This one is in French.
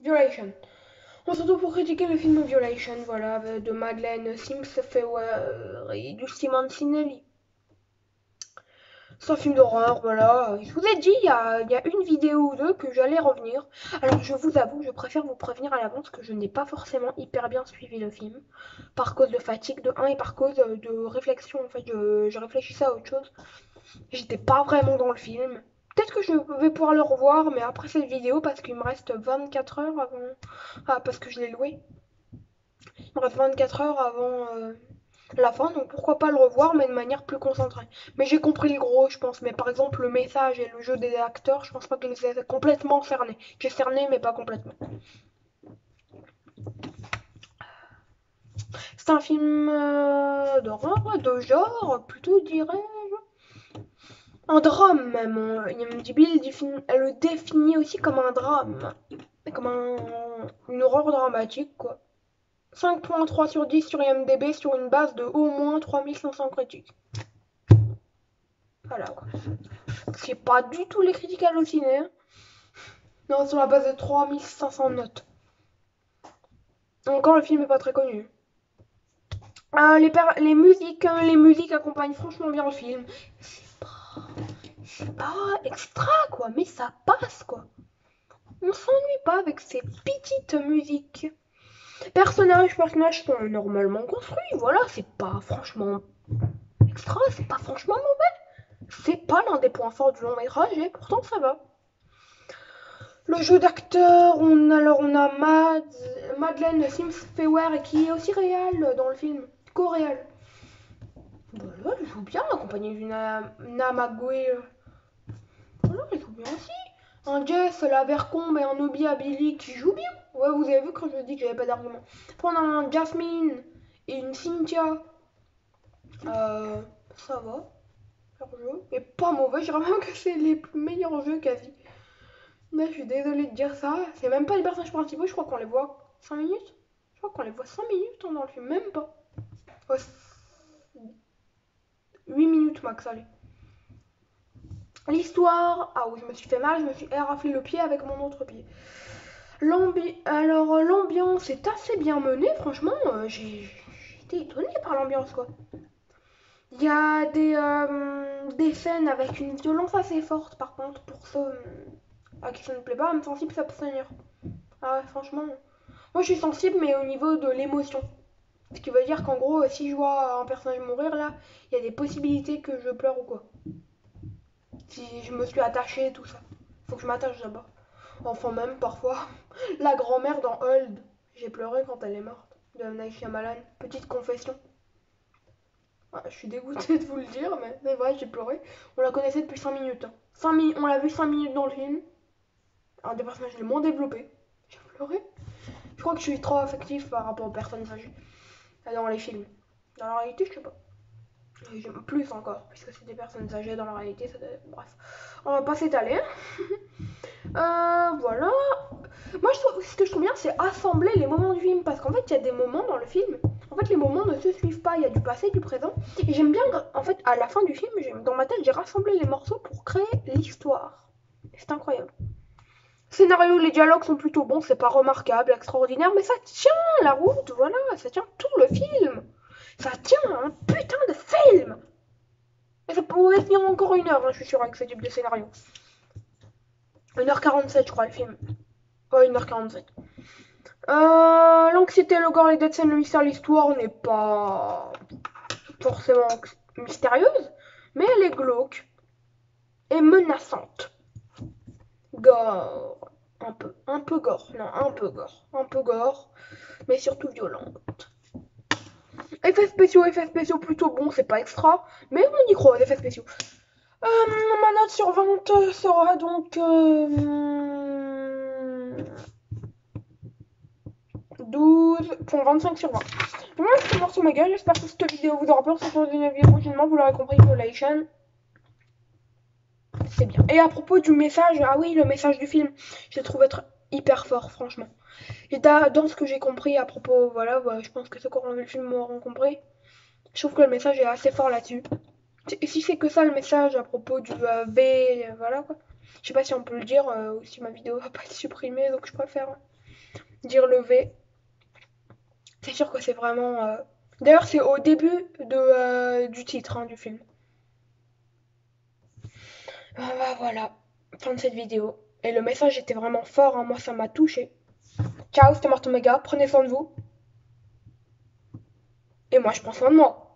Violation. On se retrouve pour critiquer le film Violation, voilà, de Madeleine Sims et du Simon Sinelli. C'est un film d'horreur, voilà. Je vous ai dit, il y a une vidéo ou deux que j'allais revenir. Alors, je vous avoue, je préfère vous prévenir à l'avance que je n'ai pas forcément hyper bien suivi le film. Par cause de fatigue de 1 et par cause de réflexion. En fait, je réfléchissais à autre chose. J'étais pas vraiment dans le film. Peut-être que je vais pouvoir le revoir, mais après cette vidéo, parce qu'il me reste 24 heures avant. Ah, parce que je l'ai loué. Il me reste 24 heures avant la fin, donc pourquoi pas le revoir, mais de manière plus concentrée. Mais j'ai compris le gros, je pense. Mais par exemple, le message et le jeu des acteurs, je pense pas qu'ils aient complètement cerné. J'ai cerné, mais pas complètement. C'est un film d'horreur, de genre, plutôt dirais-je. Un drame même. IMDb elle le définit aussi comme un drame. Comme une horreur dramatique, quoi. 5.3 sur 10 sur IMDb sur une base de au moins 3500 critiques. Voilà, quoi. C'est pas du tout les critiques hallucinées. Hein. Non, sur la base de 3500 notes. Encore, le film est pas très connu. Les musiques accompagnent franchement bien le film. C'est pas extra, quoi, mais ça passe, quoi. On s'ennuie pas avec ces petites musiques. Personnages sont normalement construits, voilà, c'est pas franchement extra, c'est pas franchement mauvais. C'est pas l'un des points forts du long métrage et pourtant ça va. Le jeu d'acteur, on a Madeleine Sims Fewer qui est aussi réelle dans le film, co-réelle. Voilà, elle joue bien, accompagnée d'une Namagwe. Voilà, elle joue bien aussi. Un Jess, la Vercombe et un Obi Billy qui jouent bien. Ouais, vous avez vu quand je dis que j'avais pas d'argument. Après, on a un Jasmine et une Cynthia. Ça va, leur jeu. Et pas mauvais, je dirais même que c'est les meilleurs jeux quasi. Là, je suis désolée de dire ça. C'est même pas les personnages principaux, je crois qu'on les voit 5 minutes. Je crois qu'on les voit 5 minutes dans le film, même pas. Ouais, 8 minutes max, allez. L'histoire. Ah oui, je me suis fait mal, je me suis éraflé le pied avec mon autre pied. Alors, l'ambiance est assez bien menée, franchement. J'ai été étonnée par l'ambiance, quoi. Il y a des scènes avec une violence assez forte, par contre, pour ceux à qui ça ne plaît pas, âme sensible s'abstenir. Ah ouais, franchement. Moi, je suis sensible, mais au niveau de l'émotion. Ce qui veut dire qu'en gros, si je vois un personnage mourir, là, il y a des possibilités que je pleure ou quoi. Si je me suis attachée, tout ça. Faut que je m'attache d'abord. Enfin, même parfois, la grand-mère dans Hold, j'ai pleuré quand elle est morte. De M. Night Shyamalan. Petite confession. Ouais, je suis dégoûtée de vous le dire, mais c'est vrai, j'ai pleuré. On la connaissait depuis 5 minutes. Hein. On l'a vu 5 minutes dans le film. Un des personnages les moins développés. J'ai pleuré. Je crois que je suis trop affectif par rapport aux personnes âgées dans les films. Dans la réalité, je sais pas. J'aime plus encore, puisque c'est des personnes âgées dans la réalité. Bref, on va pas s'étaler. Voilà. Moi, ce que je trouve bien, c'est assembler les moments du film. Parce qu'en fait, il y a des moments dans le film. En fait, les moments ne se suivent pas. Il y a du passé, du présent. Et j'aime bien, en fait, à la fin du film, dans ma tête, j'ai rassemblé les morceaux pour créer l'histoire. C'est incroyable. Scénario, les dialogues sont plutôt bons, c'est pas remarquable, extraordinaire, mais ça tient la route, voilà, ça tient tout le film. Ça tient un putain de film. Et ça pourrait tenir encore 1 heure, hein, je suis sûre, avec ce type de scénario. 1h47, je crois, le film. Ouais, 1h47. L'anxiété, le gore, les dead scènes, le mystère, l'histoire n'est pas forcément mystérieuse, mais elle est glauque et menaçante. Gore. Un peu gore. Non, un peu gore, mais surtout violente. Effets spéciaux plutôt bons, c'est pas extra, mais on y croit aux effets spéciaux. Ma note sur 20 sera donc 12.25 sur 20. Moi, c'est mort sur ma gueule, j'espère que cette vidéo vous aura plu. On se retrouve dans une vidéo prochainement, vous l'aurez compris, Violation. C'est bien. Et à propos du message, ah oui, le message du film, je le trouve être hyper fort, franchement. Et dans ce que j'ai compris à propos, voilà, je pense que ceux qui auront vu le film m'auront compris. Je trouve que le message est assez fort là-dessus. Et si c'est que ça le message à propos du V, voilà quoi. Je sais pas si on peut le dire ou si ma vidéo va pas être supprimée, donc je préfère. dire le V. C'est sûr que c'est vraiment. D'ailleurs, c'est au début du titre hein, du film. Ah bah voilà, fin de cette vidéo. Et le message était vraiment fort, hein, moi ça m'a touché. Ciao, c'était Martin Mega, prenez soin de vous. Et moi je prends soin de moi.